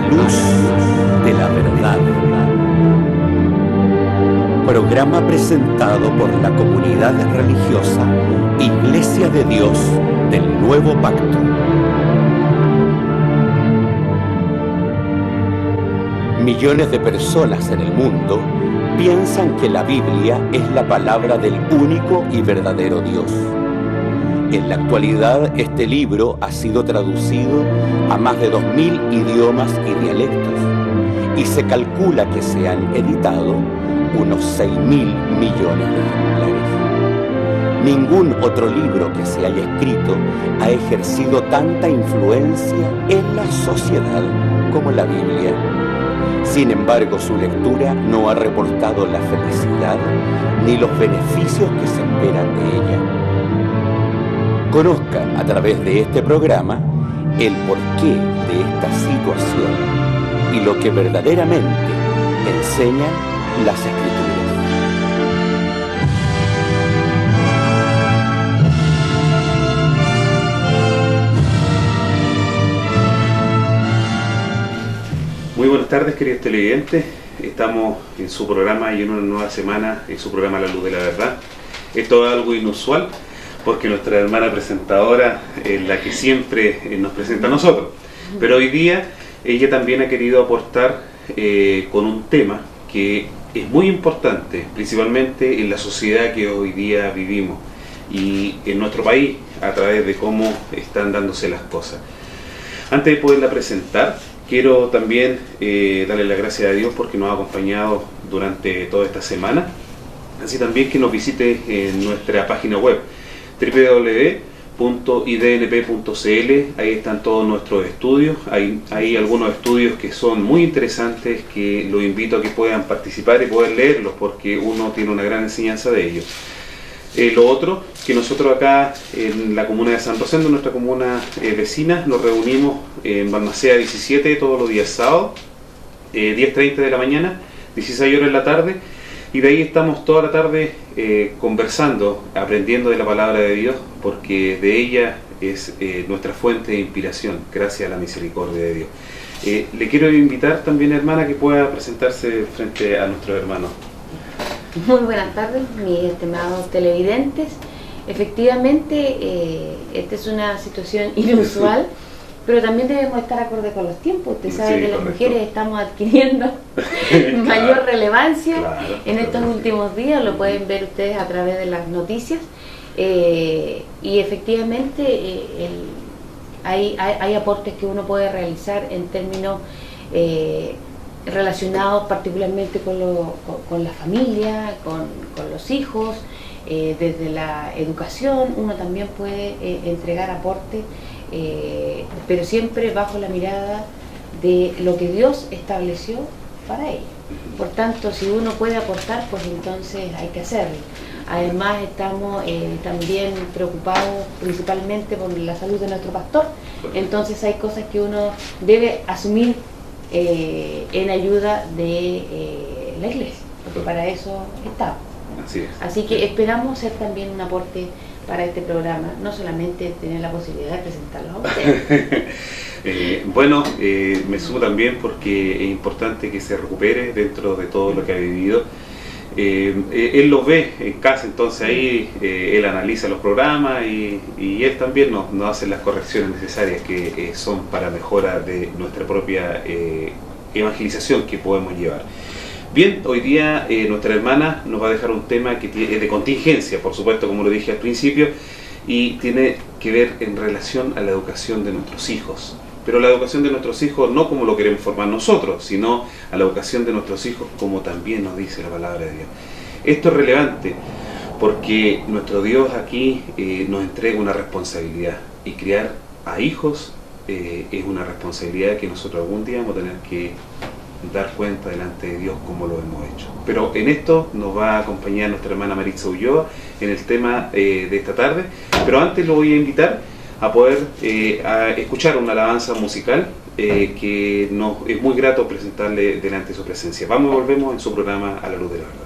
luz de la verdad. Programa presentado por la comunidad religiosa Iglesia de Dios del Nuevo Pacto. Millones de personas en el mundo piensan que la Biblia es la palabra del único y verdadero Dios. En la actualidad, este libro ha sido traducido a más de 2000 idiomas y dialectos, y se calcula que se han editado unos 6.000 millones de ejemplares. Ningún otro libro que se haya escrito ha ejercido tanta influencia en la sociedad como la Biblia. Sin embargo, su lectura no ha reportado la felicidad ni los beneficios que se esperan de ella. Conozca a través de este programa el porqué de esta situación y lo que verdaderamente enseñan las Escrituras. Muy buenas tardes, queridos televidentes. Estamos en su programa y en una nueva semana en su programa La Luz de la Verdad. Esto es algo inusual porque nuestra hermana presentadora es la que siempre nos presenta a nosotros. Pero hoy día ella también ha querido aportar con un tema que es muy importante, principalmente en la sociedad que hoy día vivimos y en nuestro país, a través de cómo están dándose las cosas. Antes de poderla presentar, quiero también darle las gracias a Dios porque nos ha acompañado durante toda esta semana. Así también que nos visite en nuestra página web www.idnp.cl. Ahí están todos nuestros estudios. Hay algunos estudios que son muy interesantes, que los invito a que puedan participar y poder leerlos porque uno tiene una gran enseñanza de ellos. Lo otro, que nosotros acá en la comuna de San Rosendo, nuestra comuna vecina, nos reunimos en Balmaceda 17 todos los días sábados, 10:30 de la mañana, 16 horas de la tarde, y de ahí estamos toda la tarde conversando, aprendiendo de la palabra de Dios, porque de ella es nuestra fuente de inspiración, gracias a la misericordia de Dios. Le quiero invitar también, hermana, que pueda presentarse frente a nuestros hermanos. Muy buenas tardes, mis estimados televidentes. Efectivamente, esta es una situación inusual, pero también debemos estar acorde con los tiempos. Usted sabe que las mujeres estamos adquiriendo mayor relevancia en estos últimos días, lo pueden ver ustedes a través de las noticias, y efectivamente hay aportes que uno puede realizar en términos relacionados particularmente con la familia, con los hijos, desde la educación. Uno también puede entregar aporte, pero siempre bajo la mirada de lo que Dios estableció para ello. Por tanto, si uno puede aportar, pues entonces hay que hacerlo. Además, estamos también preocupados principalmente por la salud de nuestro pastor, entonces hay cosas que uno debe asumir en ayuda de la iglesia, porque para eso estamos. Así que esperamos ser también un aporte para este programa, no solamente tener la posibilidad de presentarlos a ustedes. Me sumo también porque es importante que se recupere dentro de todo lo que ha vivido. Él los ve en casa, entonces ahí él analiza los programas y él también nos hace las correcciones necesarias que son para mejora de nuestra propia evangelización que podemos llevar. Bien, hoy día nuestra hermana nos va a dejar un tema que es de contingencia, por supuesto, como lo dije al principio, y tiene que ver en relación a la educación de nuestros hijos. Pero la educación de nuestros hijos no como lo queremos formar nosotros, sino a la educación de nuestros hijos como también nos dice la palabra de Dios. Esto es relevante porque nuestro Dios aquí nos entrega una responsabilidad, y criar a hijos es una responsabilidad que nosotros algún día vamos a tener que dar cuenta delante de Dios como lo hemos hecho. Pero en esto nos va a acompañar nuestra hermana Maritza Ulloa en el tema de esta tarde, pero antes lo voy a invitar a poder a escuchar una alabanza musical que nos es muy grato presentarle delante de su presencia. Vamos y volvemos en su programa A la Luz de la Verdad.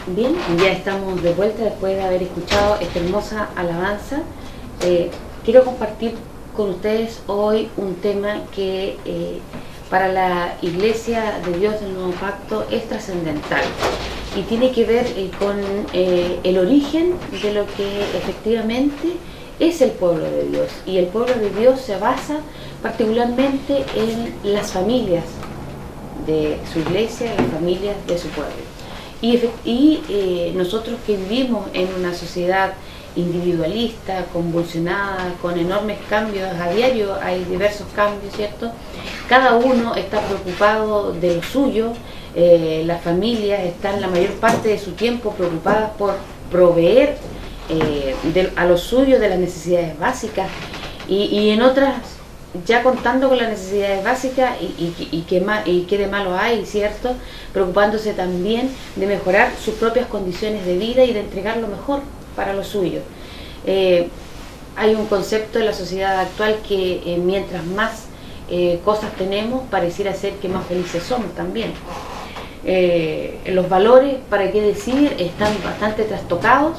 Bien, ya estamos de vuelta después de haber escuchado esta hermosa alabanza. Quiero compartir con ustedes hoy un tema que para la Iglesia de Dios del Nuevo Pacto es trascendental y tiene que ver con el origen de lo que efectivamente es el pueblo de Dios. Y el pueblo de Dios se basa particularmente en las familias de su iglesia, las familias de su pueblo. Y nosotros que vivimos en una sociedad individualista, convulsionada, con enormes cambios a diario, hay diversos cambios, ¿cierto? Cada uno está preocupado de lo suyo, las familias están la mayor parte de su tiempo preocupadas por proveer a lo suyo de las necesidades básicas y en otras ya contando con las necesidades básicas y qué de malo hay, ¿cierto? Preocupándose también de mejorar sus propias condiciones de vida y de entregar lo mejor para lo suyo. Hay un concepto en la sociedad actual que mientras más cosas tenemos, pareciera ser que más felices somos también. Los valores, para qué decir, están bastante trastocados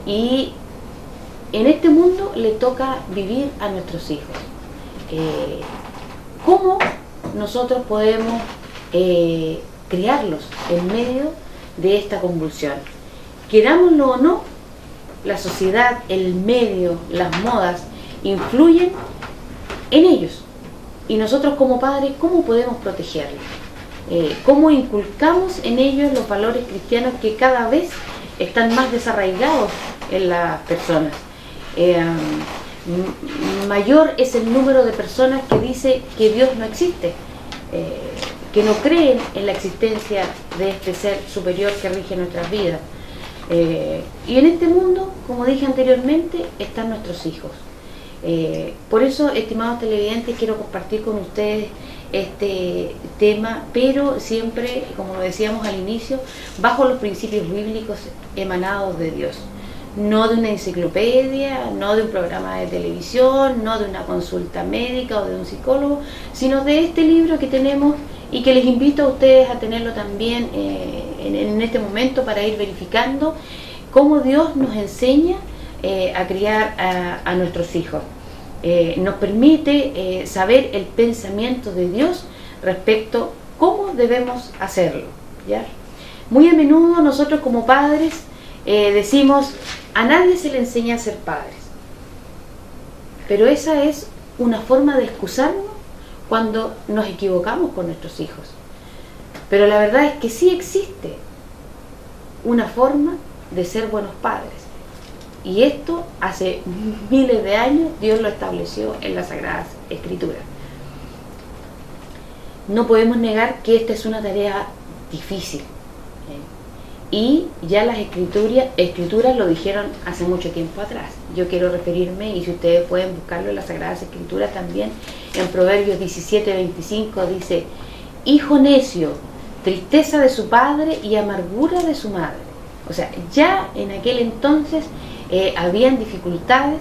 y en este mundo le toca vivir a nuestros hijos. ¿Cómo nosotros podemos criarlos en medio de esta convulsión? Querámoslo o no, la sociedad, el medio, las modas influyen en ellos. Y nosotros como padres, ¿cómo podemos protegerlos? ¿Cómo inculcamos en ellos los valores cristianos que cada vez están más desarraigados en las personas? Mayor es el número de personas que dice que Dios no existe, que no creen en la existencia de este ser superior que rige nuestras vidas. Y en este mundo, como dije anteriormente, están nuestros hijos. Por eso, estimados televidentes, quiero compartir con ustedes este tema, pero siempre, como lo decíamos al inicio, bajo los principios bíblicos emanados de Dios. No de una enciclopedia, no de un programa de televisión, no de una consulta médica o de un psicólogo, sino de este libro que tenemos y que les invito a ustedes a tenerlo también en este momento para ir verificando cómo Dios nos enseña a criar a nuestros hijos. Nos permite saber el pensamiento de Dios respecto a cómo debemos hacerlo, ¿ya? Muy a menudo nosotros como padres decimos, a nadie se le enseña a ser padres, pero esa es una forma de excusarnos cuando nos equivocamos con nuestros hijos. Pero la verdad es que sí existe una forma de ser buenos padres, y esto hace miles de años Dios lo estableció en las Sagradas Escrituras. No podemos negar que esta es una tarea difícil, y ya las escrituras lo dijeron hace mucho tiempo atrás. Yo quiero referirme, y si ustedes pueden buscarlo en las Sagradas Escrituras también, en Proverbios 17:25 dice: hijo necio, tristeza de su padre y amargura de su madre. O sea, ya en aquel entonces habían dificultades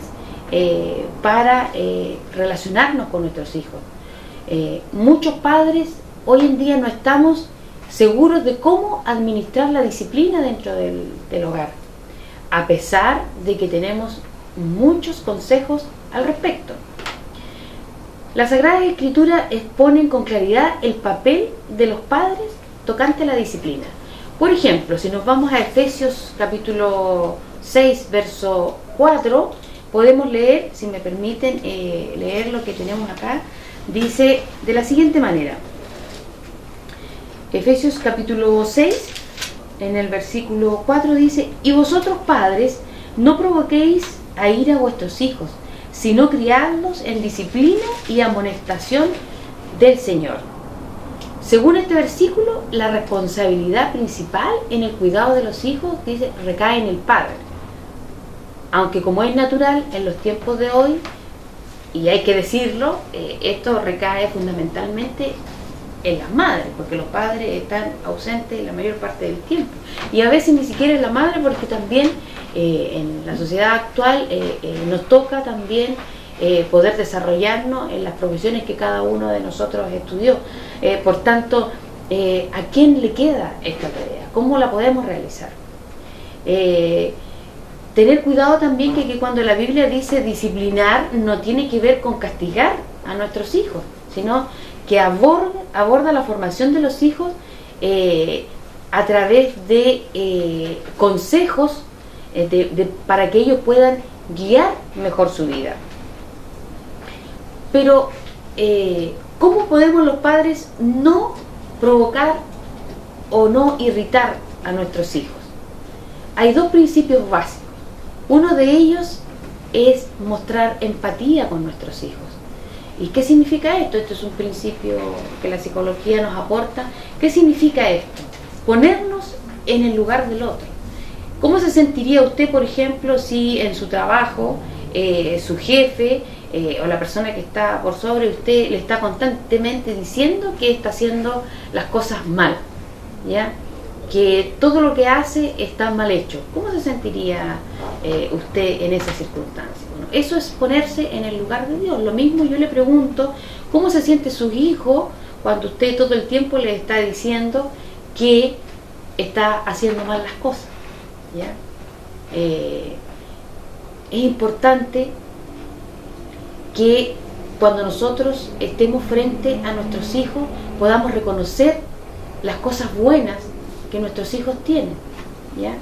para relacionarnos con nuestros hijos. Muchos padres hoy en día no estamos seguros de cómo administrar la disciplina dentro del hogar, a pesar de que tenemos muchos consejos al respecto. Las Sagradas Escrituras exponen con claridad el papel de los padres tocante a la disciplina. Por ejemplo, si nos vamos a Efesios capítulo 6, verso 4, podemos leer, si me permiten leer lo que tenemos acá, dice de la siguiente manera. Efesios capítulo 6, en el versículo 4 dice: y vosotros padres, no provoquéis a ira a vuestros hijos, sino criadlos en disciplina y amonestación del Señor. Según este versículo, la responsabilidad principal en el cuidado de los hijos, dice, recae en el padre. Aunque como es natural en los tiempos de hoy, y hay que decirlo, esto recae fundamentalmente en las madres, porque los padres están ausentes la mayor parte del tiempo, y a veces ni siquiera en la madre, porque también en la sociedad actual nos toca también poder desarrollarnos en las profesiones que cada uno de nosotros estudió. Por tanto, ¿a quién le queda esta tarea? ¿Cómo la podemos realizar? Tener cuidado también que cuando la Biblia dice disciplinar, no tiene que ver con castigar a nuestros hijos, sino que aborda la formación de los hijos a través de consejos para que ellos puedan guiar mejor su vida. Pero ¿cómo podemos los padres no provocar o no irritar a nuestros hijos? Hay dos principios básicos. Uno de ellos es mostrar empatía con nuestros hijos. ¿Y qué significa esto? Esto es un principio que la psicología nos aporta. ¿Qué significa esto? Ponernos en el lugar del otro. ¿Cómo se sentiría usted, por ejemplo, si en su trabajo su jefe o la persona que está por sobre usted le está constantemente diciendo que está haciendo las cosas mal, ¿ya? Que todo lo que hace está mal hecho? ¿Cómo se sentiría usted en esa circunstancia? Bueno, eso es ponerse en el lugar de Dios. Lo mismo yo le pregunto, ¿cómo se siente su hijo cuando usted todo el tiempo le está diciendo que está haciendo mal las cosas? ¿Ya? Es importante que cuando nosotros estemos frente a nuestros hijos podamos reconocer las cosas buenas que nuestros hijos tienen, ¿ya?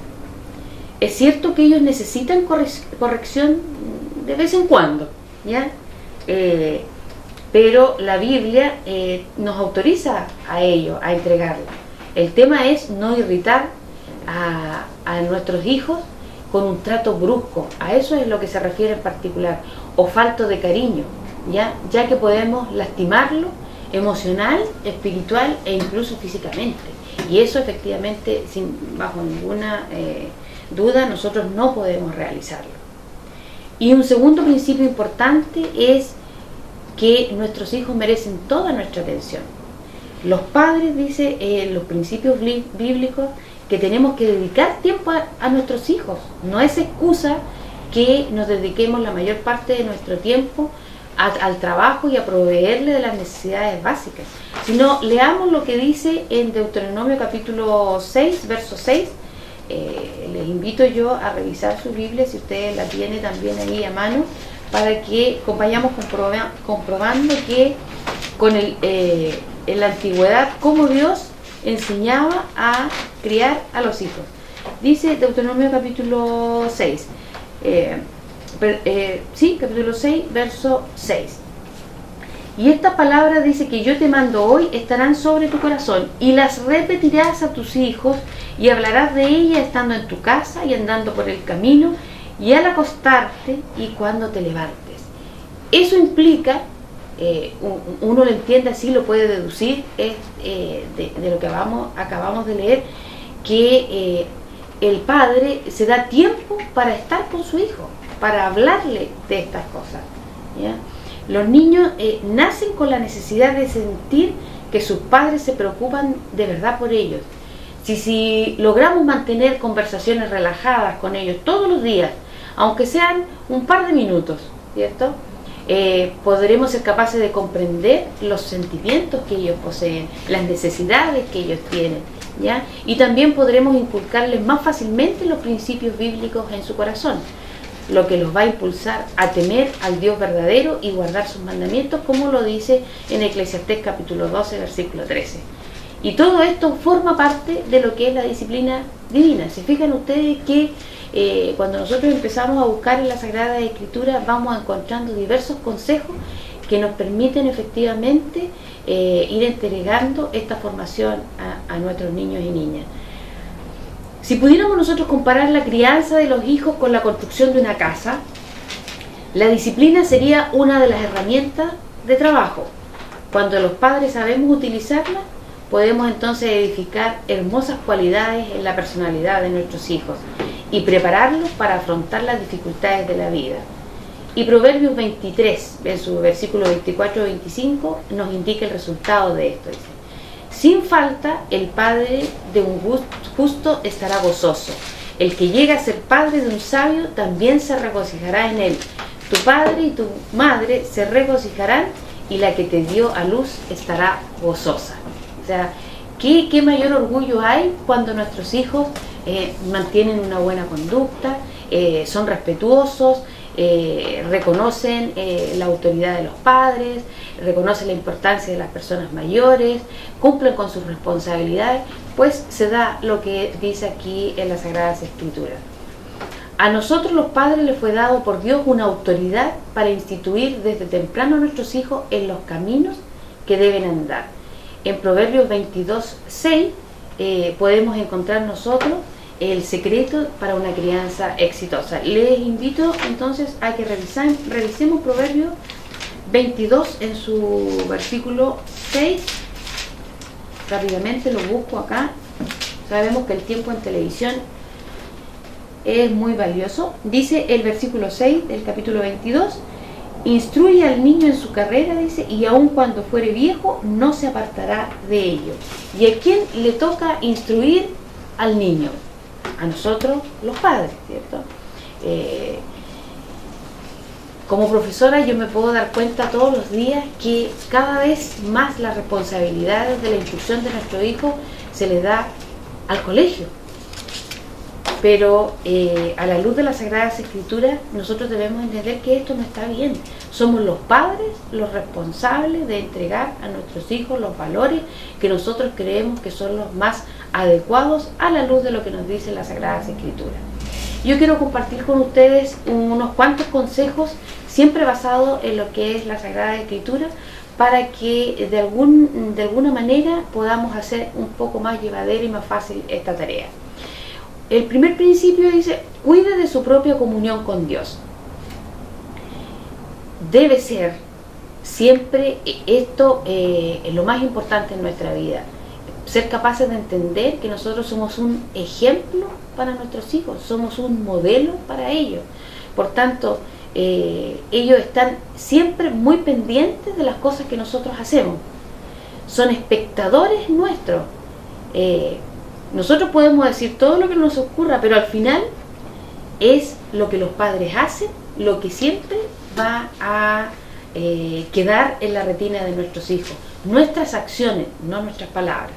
Es cierto que ellos necesitan corrección de vez en cuando, ¿ya? Pero la Biblia nos autoriza a ello, a entregarla. El tema es no irritar a nuestros hijos con un trato brusco. A eso es lo que se refiere en particular, o falto de cariño, ya que podemos lastimarlo emocional, espiritual e incluso físicamente. Y eso efectivamente, bajo ninguna duda, nosotros no podemos realizarlo. Y un segundo principio importante es que nuestros hijos merecen toda nuestra atención. Los padres, dice los principios bíblicos, que tenemos que dedicar tiempo a nuestros hijos. No es excusa que nos dediquemos la mayor parte de nuestro tiempo al trabajo y a proveerle de las necesidades básicas, sino leamos lo que dice en Deuteronomio capítulo 6, verso 6. Les invito yo a revisar su Biblia, si usted la tiene también ahí a mano, para que vayamos comprobando que en la antigüedad cómo Dios enseñaba a criar a los hijos. Dice Deuteronomio capítulo 6, capítulo 6, verso 6. Y esta palabra dice que yo te mando hoy, estarán sobre tu corazón, y las repetirás a tus hijos, y hablarás de ellas estando en tu casa y andando por el camino, y al acostarte y cuando te levantes. Eso implica, uno lo entiende así, lo puede deducir de lo que acabamos de leer, que el padre se da tiempo para estar con su hijo, para hablarle de estas cosas, ¿ya? Los niños nacen con la necesidad de sentir que sus padres se preocupan de verdad por ellos. Si logramos mantener conversaciones relajadas con ellos todos los días, aunque sean un par de minutos, ¿cierto? Podremos ser capaces de comprender los sentimientos que ellos poseen, las necesidades que ellos tienen, ¿ya? Y también podremos inculcarles más fácilmente los principios bíblicos en su corazón, lo que los va a impulsar a temer al Dios verdadero y guardar sus mandamientos, como lo dice en Eclesiastés capítulo 12, versículo 13. Y todo esto forma parte de lo que es la disciplina divina. Se fijan ustedes que cuando nosotros empezamos a buscar en la Sagrada Escritura, vamos encontrando diversos consejos que nos permiten efectivamente ir entregando esta formación a nuestros niños y niñas. Si pudiéramos nosotros comparar la crianza de los hijos con la construcción de una casa, la disciplina sería una de las herramientas de trabajo. Cuando los padres sabemos utilizarla, podemos entonces edificar hermosas cualidades en la personalidad de nuestros hijos y prepararlos para afrontar las dificultades de la vida. Y Proverbios 23, en su versículo 24-25, nos indica el resultado de esto. Dice: sin falta, el padre de un justo estará gozoso. El que llega a ser padre de un sabio también se regocijará en él. Tu padre y tu madre se regocijarán, y la que te dio a luz estará gozosa. O sea, ¿qué mayor orgullo hay cuando nuestros hijos mantienen una buena conducta, son respetuosos, reconocen la autoridad de los padres, reconocen la importancia de las personas mayores, cumplen con sus responsabilidades, pues se da lo que dice aquí en las Sagradas Escrituras. A nosotros los padres les fue dado por Dios una autoridad para instituir desde temprano a nuestros hijos en los caminos que deben andar. En Proverbios 22:6 podemos encontrar nosotros el secreto para una crianza exitosa. Les invito entonces a que revisemos Proverbios 22 en su versículo 6. Rápidamente lo busco acá. Sabemos que el tiempo en televisión es muy valioso. Dice el versículo 6 del capítulo 22: instruye al niño en su carrera, dice, y aun cuando fuere viejo no se apartará de ello. ¿Y a quién le toca instruir al niño? A nosotros los padres, ¿cierto? Como profesora yo me puedo dar cuenta todos los días que cada vez más las responsabilidades de la instrucción de nuestro hijo se le da al colegio. Pero a la luz de las Sagradas Escrituras nosotros debemos entender que esto no está bien. Somos los padres los responsables de entregar a nuestros hijos los valores que nosotros creemos que son los más adecuados a la luz de lo que nos dicen las Sagradas Escrituras. Yo quiero compartir con ustedes unos cuantos consejos, siempre basados en lo que es la Sagrada Escritura, para que de alguna manera podamos hacer un poco más llevadera y más fácil esta tarea. El primer principio dice: cuide de su propia comunión con Dios. Debe ser siempre esto lo más importante en nuestra vida. Ser capaces de entender que nosotros somos un ejemplo para nuestros hijos, somos un modelo para ellos. Por tanto, ellos están siempre muy pendientes de las cosas que nosotros hacemos. Son espectadores nuestros. Nosotros podemos decir todo lo que nos ocurra, pero al final es lo que los padres hacen, lo que siempre va a quedar en la retina de nuestros hijos. Nuestras acciones, no nuestras palabras.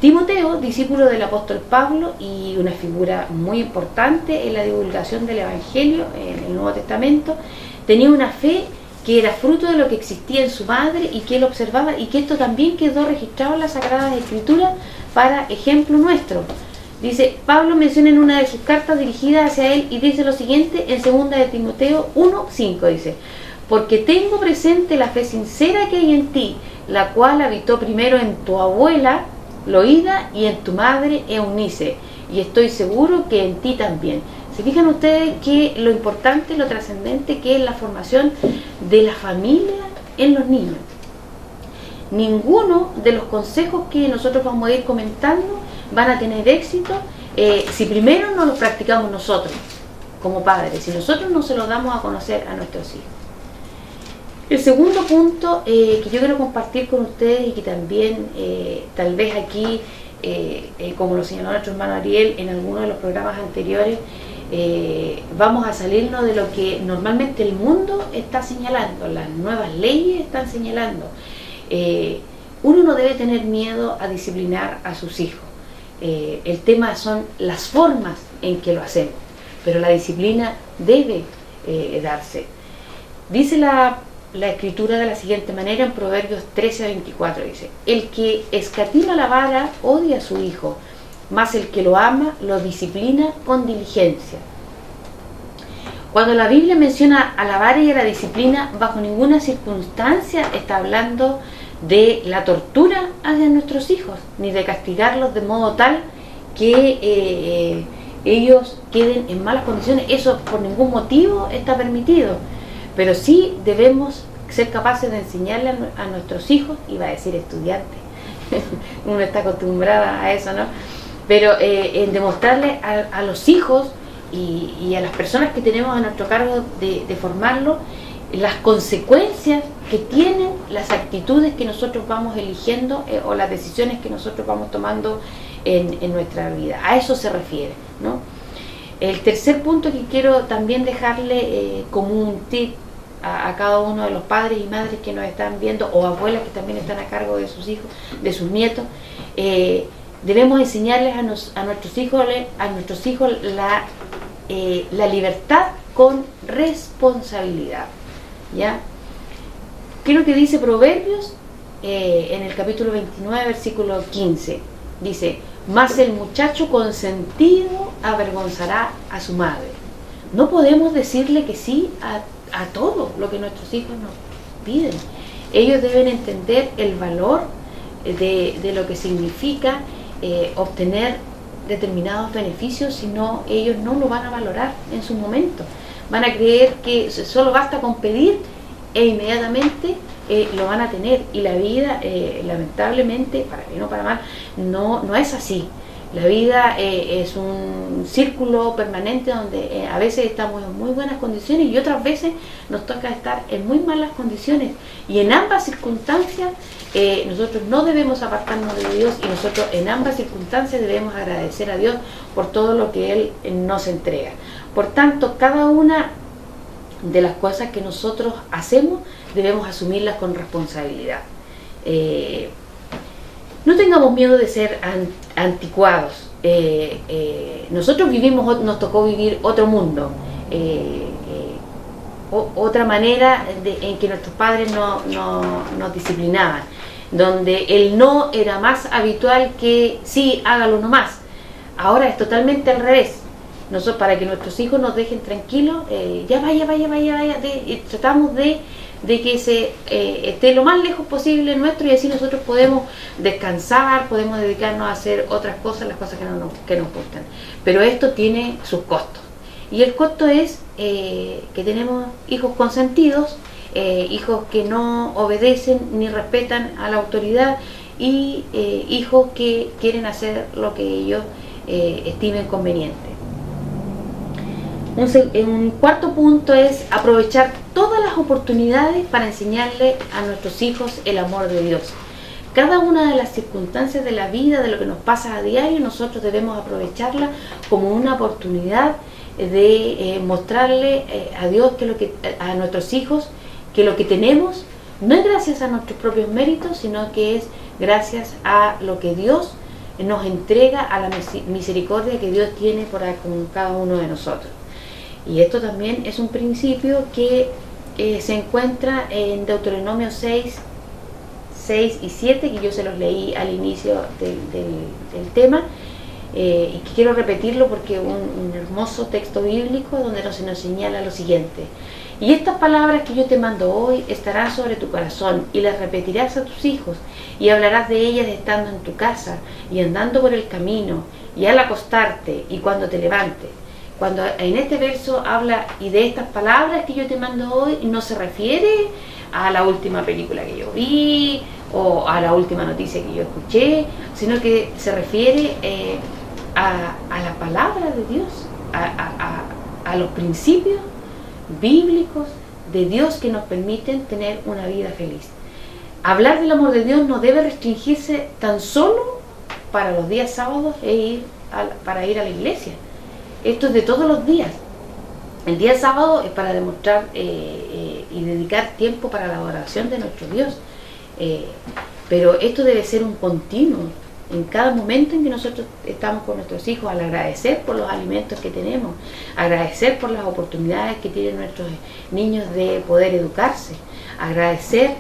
Timoteo, discípulo del apóstol Pablo y una figura muy importante en la divulgación del Evangelio en el Nuevo Testamento, tenía una fe que era fruto de lo que existía en su madre y que él observaba, y que esto también quedó registrado en las Sagradas Escrituras para ejemplo nuestro. Dice, Pablo menciona en una de sus cartas dirigidas hacia él y dice lo siguiente en 2 de Timoteo 1:5, dice: porque tengo presente la fe sincera que hay en ti, la cual habitó primero en tu abuela Loida y en tu madre Eunice, y estoy seguro que en ti también. ¿Se fijan ustedes que lo importante, lo trascendente que es la formación de la familia en los niños? Ninguno de los consejos que nosotros vamos a ir comentando van a tener éxito si primero no los practicamos nosotros como padres, si nosotros no se los damos a conocer a nuestros hijos. El segundo punto que yo quiero compartir con ustedes y que también tal vez aquí, como lo señaló nuestro hermano Ariel en algunos de los programas anteriores, vamos a salirnos de lo que normalmente el mundo está señalando, las nuevas leyes están señalando. Uno no debe tener miedo a disciplinar a sus hijos. El tema son las formas en que lo hacemos, pero la disciplina debe darse. Dice la Escritura de la siguiente manera en Proverbios 13:24, dice: el que escatima la vara odia a su hijo, mas el que lo ama lo disciplina con diligencia. Cuando la Biblia menciona a la vara y a la disciplina, bajo ninguna circunstancia está hablando de la tortura hacia nuestros hijos, ni de castigarlos de modo tal que ellos queden en malas condiciones. Eso por ningún motivo está permitido. Pero sí debemos ser capaces de enseñarle a nuestros hijos, iba a decir estudiantes, uno está acostumbrada a eso, ¿no? Pero en demostrarle a los hijos y a las personas que tenemos a nuestro cargo de formarlo, las consecuencias que tienen las actitudes que nosotros vamos eligiendo o las decisiones que nosotros vamos tomando en nuestra vida. A eso se refiere, ¿no? El tercer punto que quiero también dejarle como un tip a cada uno de los padres y madres que nos están viendo, o abuelas que también están a cargo de sus hijos, de sus nietos, debemos enseñarles a nuestros hijos la libertad con responsabilidad, ¿ya? ¿Qué es lo que dice Proverbios? En el capítulo 29, versículo 15, dice: mas el muchacho consentido avergonzará a su madre. No podemos decirle que sí a todo lo que nuestros hijos nos piden. Ellos deben entender el valor de lo que significa obtener determinados beneficios, si no, ellos no lo van a valorar en su momento. Van a creer que solo basta con pedir e inmediatamente lo van a tener, y la vida lamentablemente, para bien o para mal, no es así. La vida es un círculo permanente donde a veces estamos en muy buenas condiciones y otras veces nos toca estar en muy malas condiciones, y en ambas circunstancias nosotros no debemos apartarnos de Dios, y nosotros en ambas circunstancias debemos agradecer a Dios por todo lo que Él nos entrega. Por tanto, cada una de las cosas que nosotros hacemos debemos asumirlas con responsabilidad. No tengamos miedo de ser anticuados. Nosotros nos tocó vivir otro mundo, otra manera en que nuestros padres nos disciplinaban, donde el no era más habitual que sí, hágalo nomás. Ahora es totalmente al revés. Nosotros, para que nuestros hijos nos dejen tranquilos, ya vaya, tratamos de que se esté lo más lejos posible nuestro, y así nosotros podemos descansar, podemos dedicarnos a hacer otras cosas, las cosas que nos gustan. Pero esto tiene sus costos, y el costo es que tenemos hijos consentidos, hijos que no obedecen ni respetan a la autoridad, y hijos que quieren hacer lo que ellos estimen conveniente. Un cuarto punto es aprovechar todas las oportunidades para enseñarle a nuestros hijos el amor de Dios. Cada una de las circunstancias de la vida, de lo que nos pasa a diario, nosotros debemos aprovecharla como una oportunidad de mostrarle a Dios, a nuestros hijos, que lo que tenemos no es gracias a nuestros propios méritos, sino que es gracias a lo que Dios nos entrega, a la misericordia que Dios tiene con cada uno de nosotros. Y esto también es un principio que se encuentra en Deuteronomio 6 y 7, que yo se los leí al inicio del tema, y que quiero repetirlo porque es un hermoso texto bíblico donde se nos señala lo siguiente: y estas palabras que yo te mando hoy estarán sobre tu corazón, y las repetirás a tus hijos, y hablarás de ellas estando en tu casa, y andando por el camino, y al acostarte, y cuando te levantes. Cuando en este verso habla y de estas palabras que yo te mando hoy, no se refiere a la última película que yo vi o a la última noticia que yo escuché, sino que se refiere a la palabra de Dios, a los principios bíblicos de Dios que nos permiten tener una vida feliz. Hablar del amor de Dios no debe restringirse tan solo para los días sábados para ir a la iglesia. Esto es de todos los días. El día sábado es para demostrar y dedicar tiempo para la adoración de nuestro Dios. Pero esto debe ser un continuo en cada momento en que nosotros estamos con nuestros hijos, al agradecer por los alimentos que tenemos, agradecer por las oportunidades que tienen nuestros niños de poder educarse, agradecer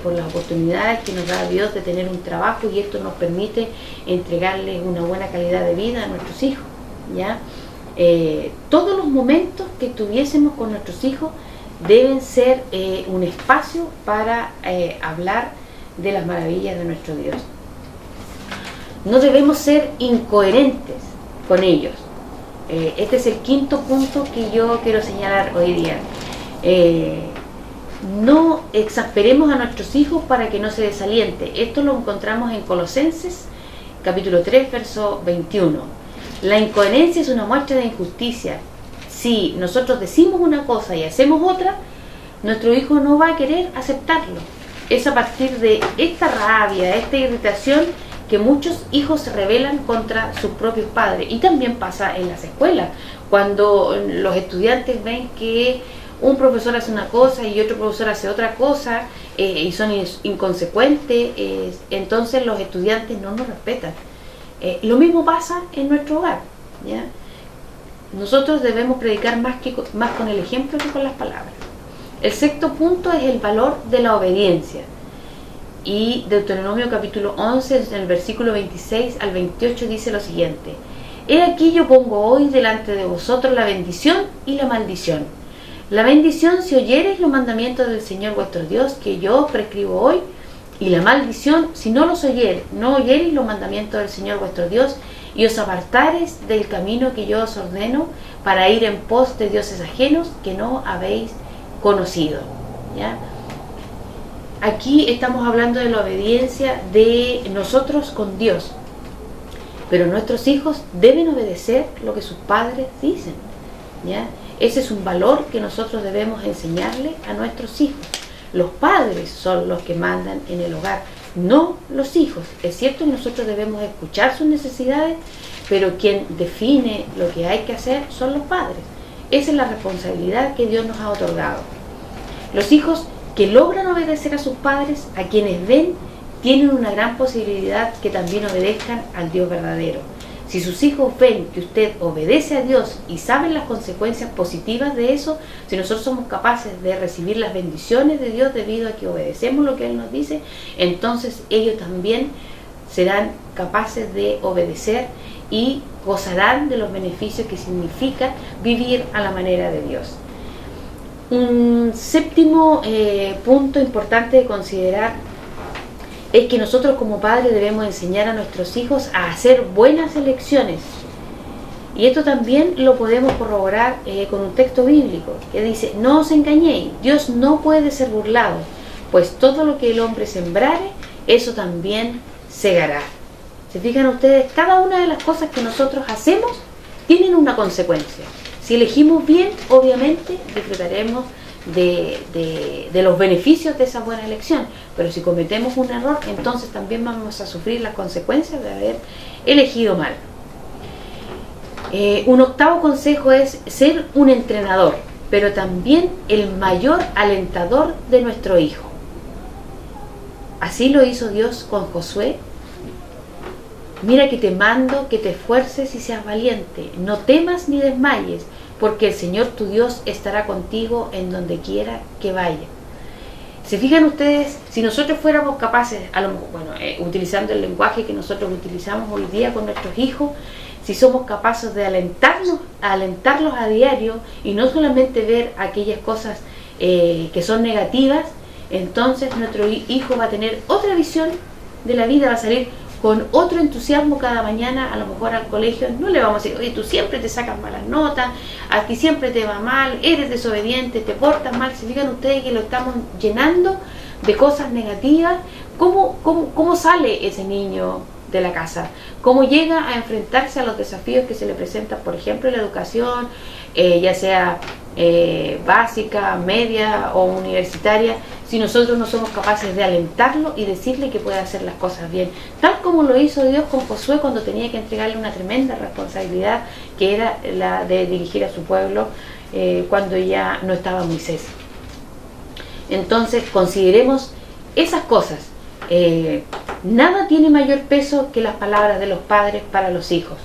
por las oportunidades que nos da Dios de tener un trabajo, y esto nos permite entregarles una buena calidad de vida a nuestros hijos, ¿ya? Todos los momentos que tuviésemos con nuestros hijos deben ser un espacio para hablar de las maravillas de nuestro Dios. No debemos ser incoherentes con ellos. Este es el quinto punto que yo quiero señalar hoy día. No exasperemos a nuestros hijos para que no se desaliente. Esto lo encontramos en Colosenses capítulo 3, verso 21. La incoherencia es una muestra de injusticia. Si nosotros decimos una cosa y hacemos otra, nuestro hijo no va a querer aceptarlo. Es a partir de esta rabia, esta irritación, que muchos hijos se rebelan contra sus propios padres. Y también pasa en las escuelas, cuando los estudiantes ven que un profesor hace una cosa y otro profesor hace otra cosa, y son inconsecuentes, entonces los estudiantes no nos respetan. Lo mismo pasa en nuestro hogar, ¿ya? Nosotros debemos predicar más con el ejemplo que con las palabras. El sexto punto es el valor de la obediencia. Y Deuteronomio capítulo 11, en el versículo 26 al 28 dice lo siguiente: He aquí yo pongo hoy delante de vosotros la bendición y la maldición. La bendición si oyereis los mandamientos del Señor vuestro Dios que yo os prescribo hoy, y la maldición si no oyereis los mandamientos del Señor vuestro Dios y os apartareis del camino que yo os ordeno para ir en pos de dioses ajenos que no habéis conocido. ¿Ya? Aquí estamos hablando de la obediencia de nosotros con Dios, pero nuestros hijos deben obedecer lo que sus padres dicen, ¿ya? Ese es un valor que nosotros debemos enseñarle a nuestros hijos. Los padres son los que mandan en el hogar, no los hijos. Es cierto que nosotros debemos escuchar sus necesidades, pero quien define lo que hay que hacer son los padres. Esa es la responsabilidad que Dios nos ha otorgado. Los hijos que logran obedecer a sus padres, a quienes ven, tienen una gran posibilidad que también obedezcan al Dios verdadero. Si sus hijos ven que usted obedece a Dios y saben las consecuencias positivas de eso, si nosotros somos capaces de recibir las bendiciones de Dios debido a que obedecemos lo que Él nos dice, entonces ellos también serán capaces de obedecer y gozarán de los beneficios que significa vivir a la manera de Dios. Un séptimo punto importante de considerar es que nosotros como padres debemos enseñar a nuestros hijos a hacer buenas elecciones. Y esto también lo podemos corroborar con un texto bíblico que dice: no os engañéis, Dios no puede ser burlado, pues todo lo que el hombre sembrare, eso también segará. ¿Se fijan ustedes? Cada una de las cosas que nosotros hacemos tienen una consecuencia. Si elegimos bien, obviamente disfrutaremos de los beneficios de esa buena elección, pero si cometemos un error, entonces también vamos a sufrir las consecuencias de haber elegido mal. Un octavo consejo es ser un entrenador, pero también el mayor alentador de nuestro hijo. Así lo hizo Dios con Josué. Mira que te mando que te esfuerces y seas valiente, no temas ni desmayes, porque el Señor tu Dios estará contigo en donde quiera que vaya. ¿Se fijan ustedes? Si nosotros fuéramos capaces, utilizando el lenguaje que nosotros utilizamos hoy día con nuestros hijos, si somos capaces de alentarlos a diario y no solamente ver aquellas cosas que son negativas, entonces nuestro hijo va a tener otra visión de la vida, va a salir con otro entusiasmo cada mañana, a lo mejor al colegio. No le vamos a decir: oye, tú siempre te sacas malas notas, a ti siempre te va mal, eres desobediente, te portas mal. Se fijan ustedes que lo estamos llenando de cosas negativas. ¿Cómo sale ese niño de la casa? ¿Cómo llega a enfrentarse a los desafíos que se le presentan, por ejemplo, en la educación, ya sea básica, media o universitaria, si nosotros no somos capaces de alentarlo y decirle que puede hacer las cosas bien, tal como lo hizo Dios con Josué cuando tenía que entregarle una tremenda responsabilidad, que era la de dirigir a su pueblo cuando ya no estaba Moisés? Entonces consideremos esas cosas. Nada tiene mayor peso que las palabras de los padres para los hijos.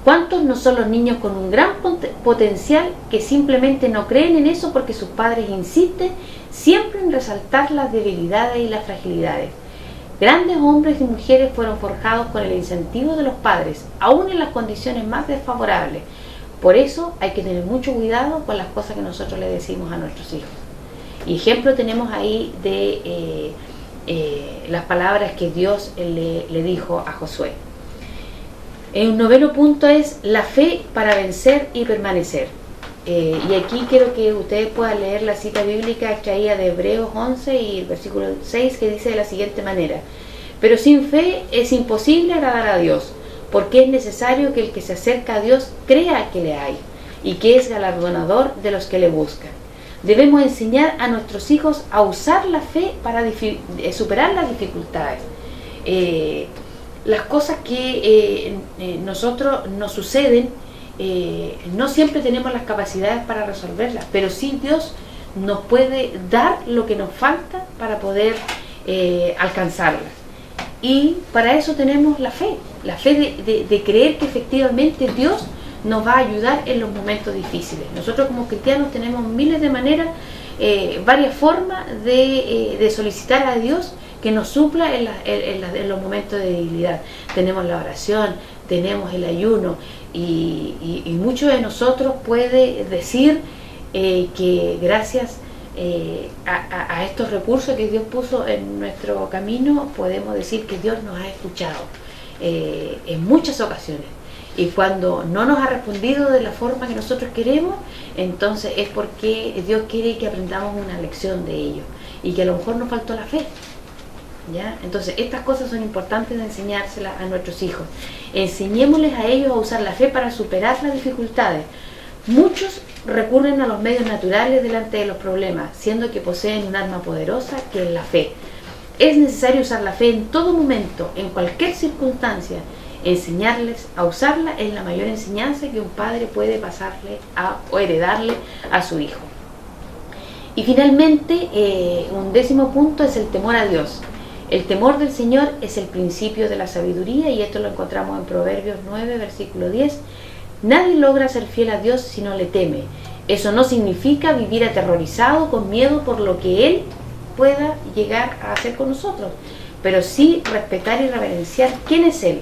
¿Cuántos no son los niños con un gran potencial que simplemente no creen en eso porque sus padres insisten siempre en resaltar las debilidades y las fragilidades? Grandes hombres y mujeres fueron forjados con el incentivo de los padres, aún en las condiciones más desfavorables. Por eso hay que tener mucho cuidado con las cosas que nosotros le decimos a nuestros hijos. Y ejemplo tenemos ahí de las palabras que Dios le dijo a Josué. Un noveno punto es la fe para vencer y permanecer. Y aquí quiero que ustedes puedan leer la cita bíblica extraída de Hebreos 11 y el versículo 6, que dice de la siguiente manera: pero sin fe es imposible agradar a Dios, porque es necesario que el que se acerca a Dios crea que le hay y que es galardonador de los que le buscan. Debemos enseñar a nuestros hijos a usar la fe para superar las dificultades. Las cosas que nosotros nos suceden, no siempre tenemos las capacidades para resolverlas, pero sí Dios nos puede dar lo que nos falta para poder alcanzarlas. Y para eso tenemos la fe de creer que efectivamente Dios nos va a ayudar en los momentos difíciles. Nosotros como cristianos tenemos miles de maneras, varias formas de solicitar a Dios que nos supla en los momentos de debilidad. Tenemos la oración, tenemos el ayuno, y muchos de nosotros puede decir que gracias a estos recursos que Dios puso en nuestro camino, podemos decir que Dios nos ha escuchado en muchas ocasiones. Y cuando no nos ha respondido de la forma que nosotros queremos, entonces es porque Dios quiere que aprendamos una lección de ello, y que a lo mejor nos faltó la fe. ¿Ya? Entonces estas cosas son importantes de enseñárselas a nuestros hijos. Enseñémosles a ellos a usar la fe para superar las dificultades. Muchos recurren a los medios naturales delante de los problemas, siendo que poseen un arma poderosa que es la fe. Es necesario usar la fe en todo momento, en cualquier circunstancia. Enseñarles a usarla es la mayor enseñanza que un padre puede pasarle o heredarle a su hijo. Y finalmente, un 10º punto es el temor a Dios. El temor del Señor es el principio de la sabiduría, y esto lo encontramos en Proverbios 9, versículo 10. Nadie logra ser fiel a Dios si no le teme. Eso no significa vivir aterrorizado con miedo por lo que Él pueda llegar a hacer con nosotros, pero sí respetar y reverenciar quién es Él.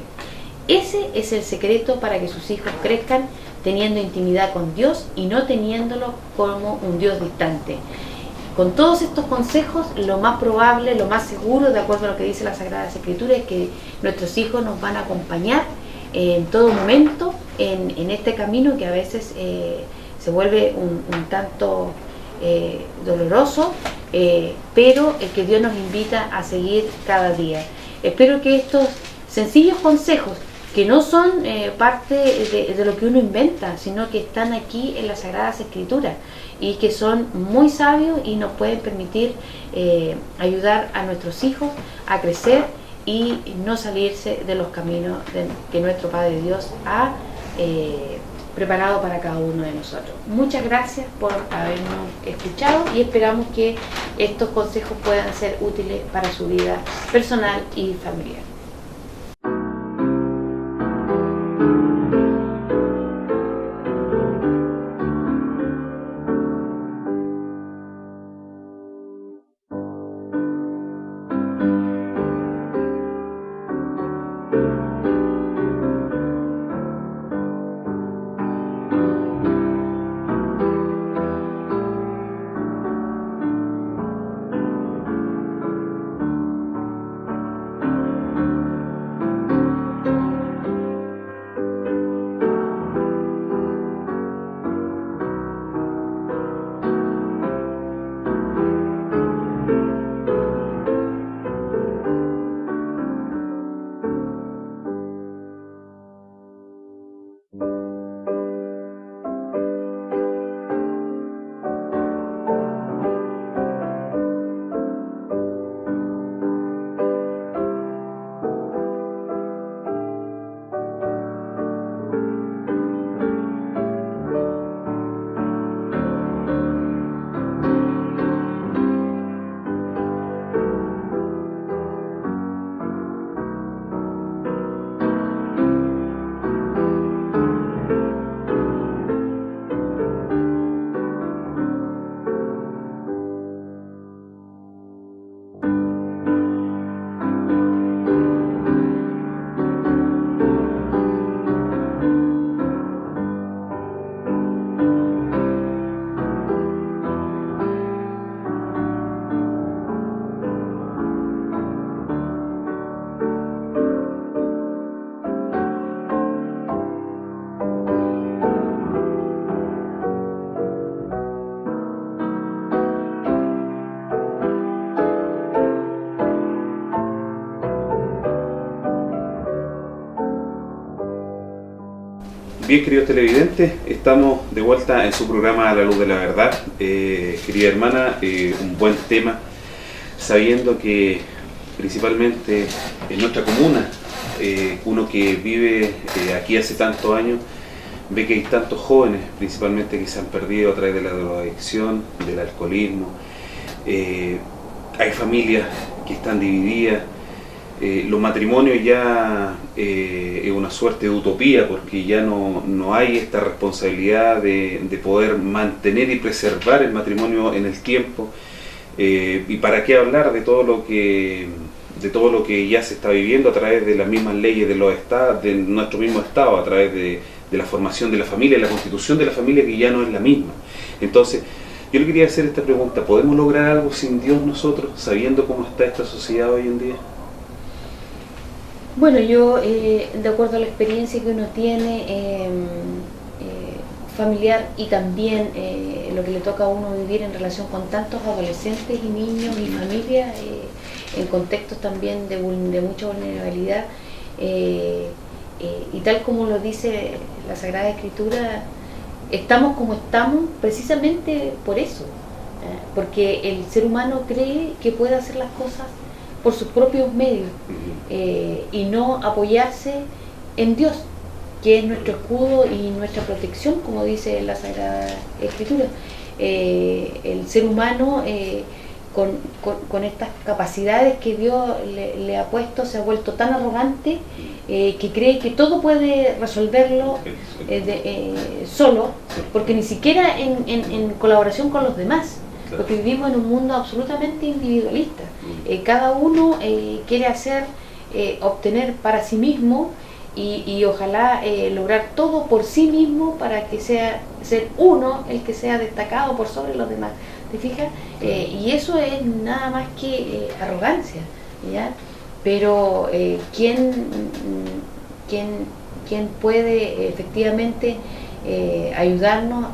Ese es el secreto para que sus hijos crezcan teniendo intimidad con Dios y no teniéndolo como un Dios distante. Con todos estos consejos, lo más probable, lo más seguro, de acuerdo a lo que dice la Sagrada Escritura, es que nuestros hijos nos van a acompañar en todo momento en este camino que a veces se vuelve un tanto doloroso, pero que Dios nos invita a seguir cada día. Espero que estos sencillos consejos, que no son parte de lo que uno inventa, sino que están aquí en las Sagradas Escrituras y que son muy sabios y nos pueden permitir ayudar a nuestros hijos a crecer y no salirse de los caminos que nuestro Padre Dios ha preparado para cada uno de nosotros. Muchas gracias por habernos escuchado y esperamos que estos consejos puedan ser útiles para su vida personal y familiar. Bien, queridos televidentes, estamos de vuelta en su programa A la Luz de la Verdad. Querida hermana, un buen tema, sabiendo que principalmente en nuestra comuna, uno que vive aquí hace tantos años, ve que hay tantos jóvenes, principalmente que se han perdido a través de la drogadicción, del alcoholismo. Hay familias que están divididas, los matrimonios ya es una suerte de utopía, porque ya no hay esta responsabilidad de poder mantener y preservar el matrimonio en el tiempo. Y para qué hablar de todo lo que ya se está viviendo a través de las mismas leyes de los estados, de nuestro mismo estado, a través de la formación de la familia, la constitución de la familia, que ya no es la misma. Entonces, yo le quería hacer esta pregunta: ¿podemos lograr algo sin Dios nosotros, sabiendo cómo está esta sociedad hoy en día? Bueno, yo, de acuerdo a la experiencia que uno tiene familiar, y también lo que le toca a uno vivir en relación con tantos adolescentes y niños y familias, en contextos también de mucha vulnerabilidad, y tal como lo dice la Sagrada Escritura, estamos como estamos precisamente por eso, porque el ser humano cree que puede hacer las cosas por sus propios medios, y no apoyarse en Dios, que es nuestro escudo y nuestra protección, como dice la Sagrada Escritura. El ser humano, con estas capacidades que Dios le ha puesto, se ha vuelto tan arrogante, que cree que todo puede resolverlo solo, porque ni siquiera en colaboración con los demás, porque vivimos en un mundo absolutamente individualista. Cada uno quiere obtener para sí mismo, y ojalá lograr todo por sí mismo, para que ser uno el que sea destacado por sobre los demás. ¿Te fijas? Y eso es nada más que arrogancia, ¿ya? Pero ¿quién puede efectivamente ayudarnos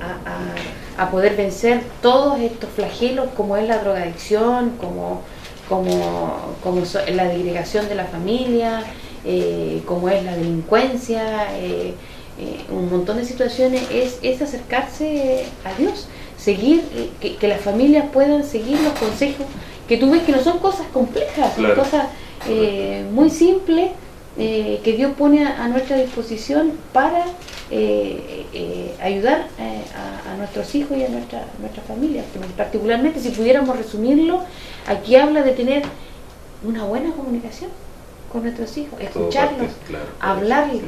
a poder vencer todos estos flagelos, como es la drogadicción, como la disgregación de la familia, como es la delincuencia, un montón de situaciones? Es acercarse a Dios, seguir, que las familias puedan seguir los consejos, que tú ves que no son cosas complejas, son cosas muy simples, que Dios pone a nuestra disposición para ayudar a nuestros hijos y a nuestra familia. Particularmente, si pudiéramos resumirlo, aquí habla de tener una buena comunicación con nuestros hijos, escucharlos, hablarles,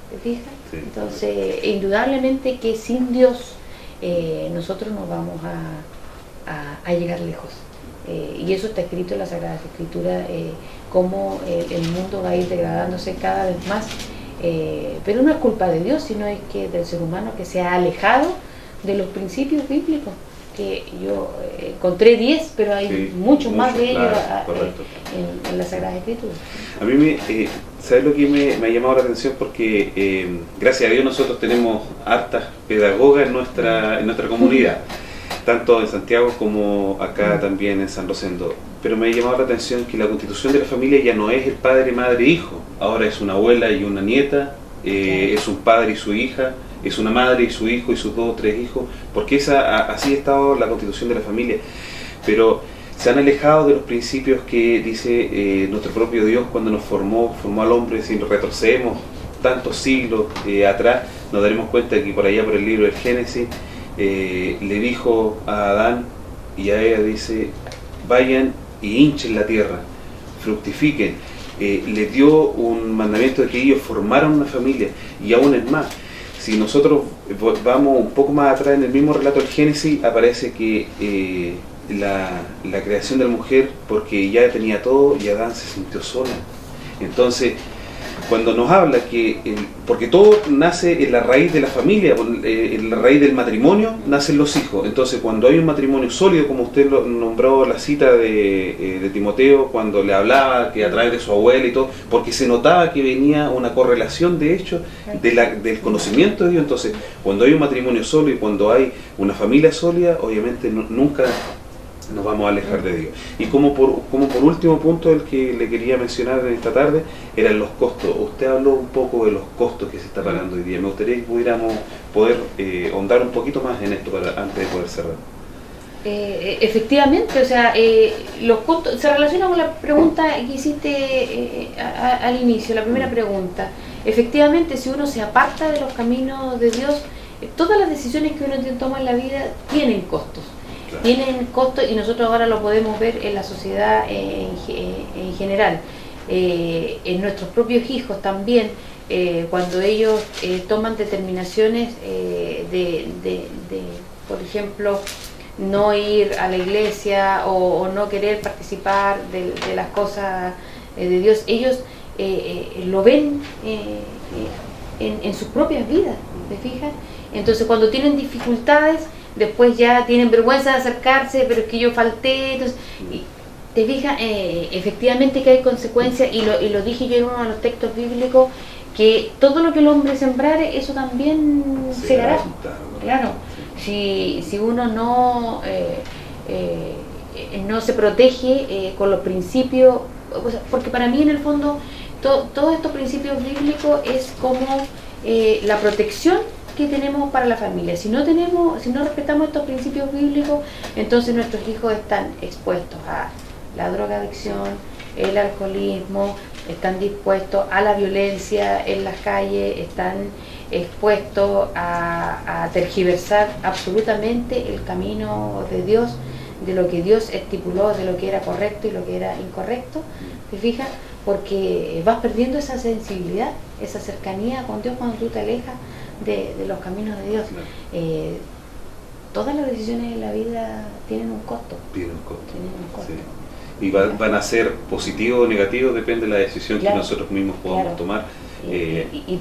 ¿te fijas? Sí. Entonces, indudablemente que sin Dios nosotros no vamos a llegar lejos. Y eso está escrito en la Sagrada Escritura, cómo el mundo va a ir degradándose cada vez más, pero no es culpa de Dios, sino es que del ser humano, que se ha alejado de los principios bíblicos, que yo encontré 10, pero hay muchos más de ellos en la Sagrada Escritura. A mí ¿sabes lo que me ha llamado la atención? Porque gracias a Dios nosotros tenemos hartas pedagogas en nuestra comunidad, tanto en Santiago como acá también en San Rosendo. Pero me ha llamado la atención que la constitución de la familia ya no es el padre, madre, hijo. Ahora es una abuela y una nieta, es un padre y su hija, es una madre y su hijo y sus 2 o 3 hijos, porque así ha estado la constitución de la familia. Pero se han alejado de los principios que dice nuestro propio Dios cuando nos formó al hombre. Si retrocedemos tantos siglos atrás, nos daremos cuenta que por allá, por el libro del Génesis, le dijo a Adán y a Eva, dice: vayan y hinchen la tierra, fructifiquen. Le dio un mandamiento de que ellos formaran una familia. Y aún es más, si nosotros vamos un poco más atrás en el mismo relato del Génesis, aparece que la creación de la mujer, porque ya tenía todo y Adán se sintió solo. Entonces, cuando nos habla porque todo nace en la raíz de la familia, en la raíz del matrimonio nacen los hijos. Entonces, cuando hay un matrimonio sólido, como usted lo nombró, la cita de Timoteo, cuando le hablaba que a través de su abuela y todo, porque se notaba que venía una correlación de hecho del conocimiento de Dios. Entonces, cuando hay un matrimonio sólido y cuando hay una familia sólida, obviamente nunca nos vamos a alejar de Dios. Y como por último punto, el que le quería mencionar en esta tarde, eran los costos. Usted habló un poco de los costos que se está pagando hoy día. Me gustaría que pudiéramos ahondar un poquito más en esto antes de poder cerrar. Efectivamente, o sea, los costos se relacionan con la pregunta que hiciste al inicio, la primera pregunta. Efectivamente, si uno se aparta de los caminos de Dios, todas las decisiones que uno toma en la vida tienen costos. Tienen costos, y nosotros ahora lo podemos ver en la sociedad en general. en nuestros propios hijos también, cuando ellos toman determinaciones por ejemplo, no ir a la iglesia o no querer participar de las cosas de Dios, ellos lo ven en sus propias vidas, ¿te fijas? Entonces cuando tienen dificultades, después ya tienen vergüenza de acercarse, pero es que yo falté, entonces, ¿te fijas? Efectivamente que hay consecuencias, y lo dije yo en uno de los textos bíblicos, que todo lo que el hombre sembrare, eso también segará. Claro, si uno no se protege con los principios, o sea, porque para mí en el fondo todos estos principios bíblicos es como la protección que tenemos para la familia. Si no respetamos estos principios bíblicos, entonces nuestros hijos están expuestos a la drogadicción, el alcoholismo, están dispuestos a la violencia en las calles, están expuestos a tergiversar absolutamente el camino de Dios, de lo que Dios estipuló, de lo que era correcto y lo que era incorrecto. ¿Te fijas? Porque vas perdiendo esa sensibilidad, esa cercanía con Dios cuando tú te alejas de los caminos de Dios. Todas las decisiones en la vida tienen un costo. Tienen un costo. Sí. Y van a ser positivos o negativos, depende de la decisión que nosotros mismos podamos tomar.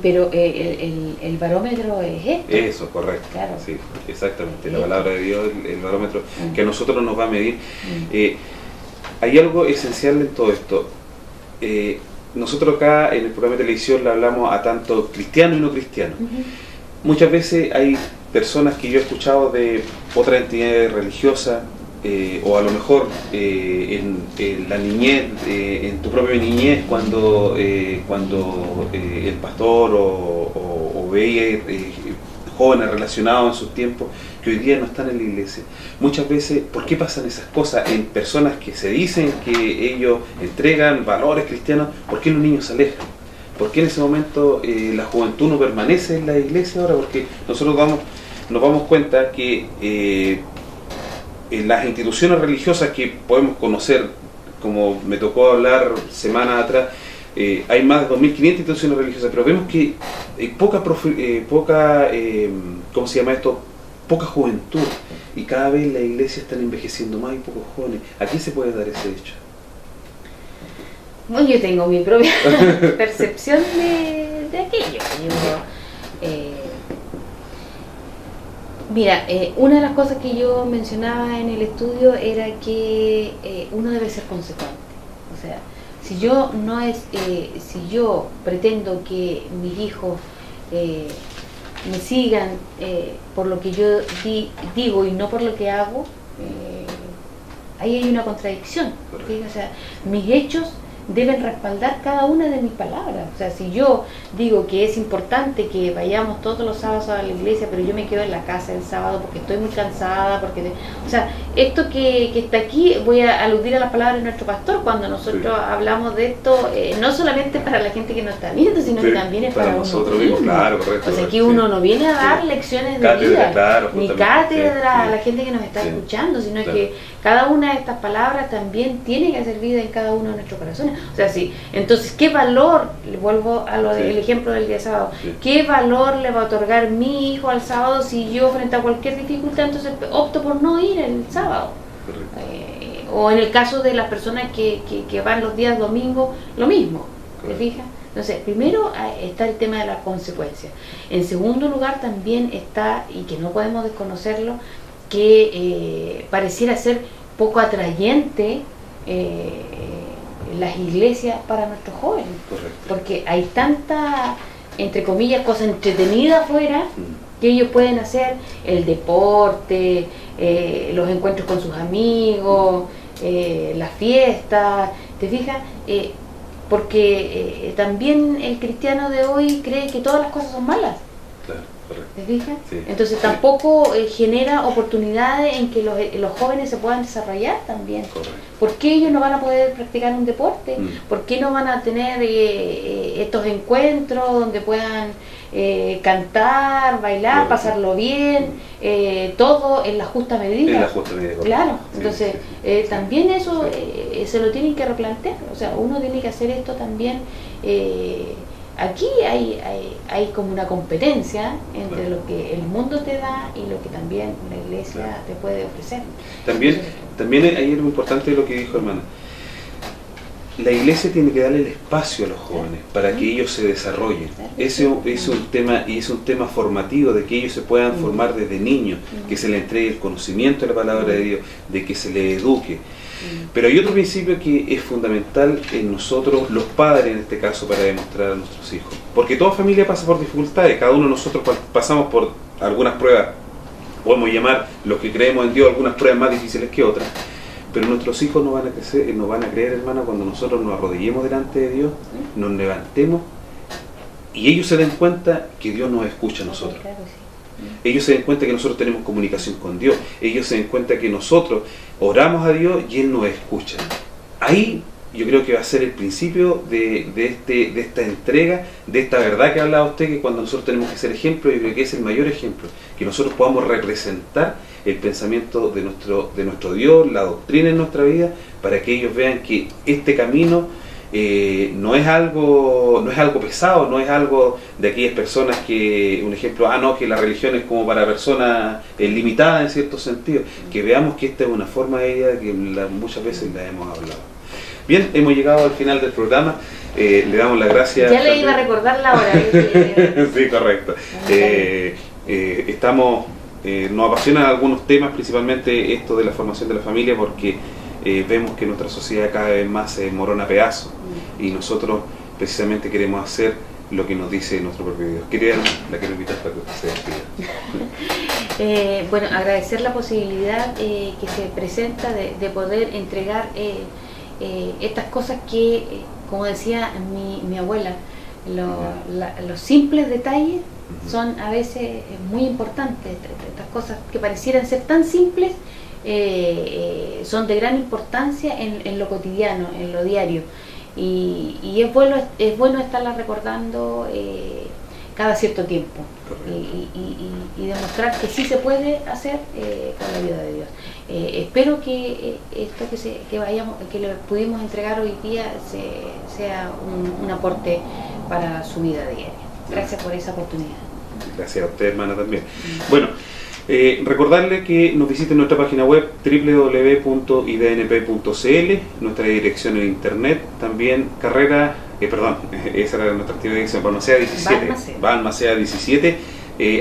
Pero el barómetro es esto. Eso, correcto. Claro. Sí, exactamente. La palabra de Dios, el barómetro que a nosotros nos va a medir. Hay algo esencial en todo esto. Nosotros acá en el programa de televisión le hablamos a tanto cristianos y no cristianos. Muchas veces hay personas que yo he escuchado de otras entidades religiosas, o a lo mejor en la niñez, en tu propia niñez, cuando el pastor o veía jóvenes relacionados en sus tiempos que hoy día no están en la iglesia. Muchas veces, ¿por qué pasan esas cosas en personas que se dicen que ellos entregan valores cristianos? ¿Por qué los niños se alejan? ¿Por qué en ese momento la juventud no permanece en la iglesia ahora? Porque nosotros nos damos cuenta que las instituciones religiosas que podemos conocer, como me tocó hablar semanas atrás, hay más de 2.500 instituciones religiosas, pero vemos que hay poca ¿cómo se llama esto? Poca juventud, y cada vez la iglesia está envejeciendo más y pocos jóvenes. ¿A quién se puede dar ese hecho? Bueno, yo tengo mi propia percepción de aquello. Mira, una de las cosas que yo mencionaba en el estudio era que uno debe ser consecuente. O sea, si yo pretendo que mis hijos me sigan por lo que yo digo y no por lo que hago, ahí hay una contradicción. ¿Sí? O sea, mis hechos deben respaldar cada una de mis palabras. O sea, si yo digo que es importante que vayamos todos los sábados a la iglesia, pero yo me quedo en la casa el sábado porque estoy muy cansada, o sea, esto que está aquí, voy a aludir a las palabras de nuestro pastor cuando nosotros hablamos de esto, no solamente para la gente que nos está viendo, sino que también es para nosotros mismos. Claro, correcto. O sea, aquí uno no viene a dar lecciones de vida, ni cátedra a la gente que nos está escuchando, sino que cada una de estas palabras también tiene que ser vida en cada uno de nuestros corazones. O sea, sí. Entonces, ¿qué valor, vuelvo a lo del ejemplo del día sábado, qué valor le va a otorgar mi hijo al sábado si yo frente a cualquier dificultad entonces opto por no ir el sábado? O en el caso de las personas que van los días domingos, lo mismo. ¿Te fijas? Entonces, primero está el tema de las consecuencias. En segundo lugar también está, y que no podemos desconocerlo, que pareciera ser poco atrayente las iglesias para nuestros jóvenes. Correcto. Porque hay tanta, entre comillas, cosa entretenida afuera que ellos pueden hacer, el deporte, los encuentros con sus amigos, las fiestas, ¿te fijas? Porque también el cristiano de hoy cree que todas las cosas son malas. Claro, correcto. ¿Te fijas? Sí. Entonces tampoco genera oportunidades en que los jóvenes se puedan desarrollar también. Correcto. ¿Por qué ellos no van a poder practicar un deporte? ¿Por qué no van a tener estos encuentros donde puedan cantar, bailar, pasarlo bien, todo en la justa medida. En la justa medida. Claro, Sí, entonces sí. también eso se lo tienen que replantear, o sea, uno tiene que hacer esto también. Aquí hay como una competencia entre lo que el mundo te da y lo que también la iglesia te puede ofrecer. También hay algo importante de lo que dijo hermana. La iglesia tiene que darle el espacio a los jóvenes para que ellos se desarrollen. Ese es un tema, y es un tema formativo, de que ellos se puedan formar desde niños, que se les entregue el conocimiento de la palabra de Dios, de que se les eduque. Pero hay otro principio que es fundamental en nosotros, los padres en este caso, para demostrar a nuestros hijos. Porque toda familia pasa por dificultades, cada uno de nosotros pasamos por algunas pruebas, podemos llamar los que creemos en Dios algunas pruebas más difíciles que otras. Pero nuestros hijos no van a crecer, no van a creer, hermana, cuando nosotros nos arrodillemos delante de Dios, nos levantemos y ellos se den cuenta que Dios nos escucha a nosotros. Ellos se den cuenta que nosotros tenemos comunicación con Dios. Ellos se den cuenta que nosotros oramos a Dios y Él nos escucha. Ahí yo creo que va a ser el principio de esta entrega, de esta verdad que hablaba usted, que cuando nosotros tenemos que ser ejemplo, yo creo que es el mayor ejemplo, que nosotros podamos representar el pensamiento de nuestro Dios, la doctrina en nuestra vida, para que ellos vean que este camino no es algo pesado, no es algo de aquellas personas que, un ejemplo, que la religión es como para personas limitadas en cierto sentido, que veamos que esta es una forma de vida que muchas veces la hemos hablado. Bien, hemos llegado al final del programa, le damos las gracias. Ya le iba a recordar la hora. Sí, correcto. Nos apasionan algunos temas, principalmente esto de la formación de la familia, porque vemos que nuestra sociedad cada vez más se morona a pedazos y nosotros precisamente queremos hacer lo que nos dice nuestro propio Dios. La quiero invitar para que usted se despida. Bueno, agradecer la posibilidad que se presenta de poder entregar estas cosas que, como decía mi abuela, los simples detalles son a veces muy importantes. Estas cosas que parecieran ser tan simples son de gran importancia en lo cotidiano, en lo diario, y es bueno estarlas recordando cada cierto tiempo y demostrar que sí se puede hacer con la ayuda de Dios. Espero que esto que le pudimos entregar hoy día sea un aporte para su vida diaria. Gracias por esa oportunidad. Gracias a usted, hermana, también. Bueno, recordarle que nos visiten nuestra página web www.idnp.cl, nuestra dirección en internet, también esa era nuestra actividad de dirección, Balmaceda 17.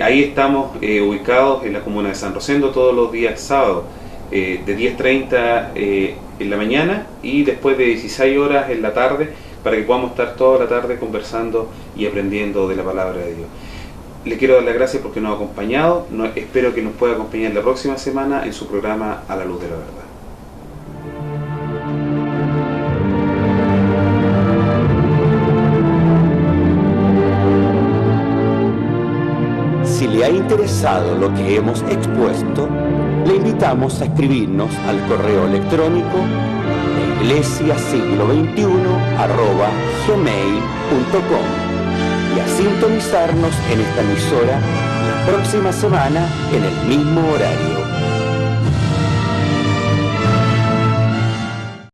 Ahí estamos ubicados en la comuna de San Rosendo todos los días sábados, de 10:30 en la mañana y después de 16 horas en la tarde, para que podamos estar toda la tarde conversando y aprendiendo de la palabra de Dios. Le quiero dar las gracias porque nos ha acompañado. Espero que nos pueda acompañar la próxima semana en su programa A la Luz de la Verdad. Si le ha interesado lo que hemos expuesto, le invitamos a escribirnos al correo electrónico iglesiasiglo21@gmail.com y a sintonizarnos en esta emisora la próxima semana en el mismo horario.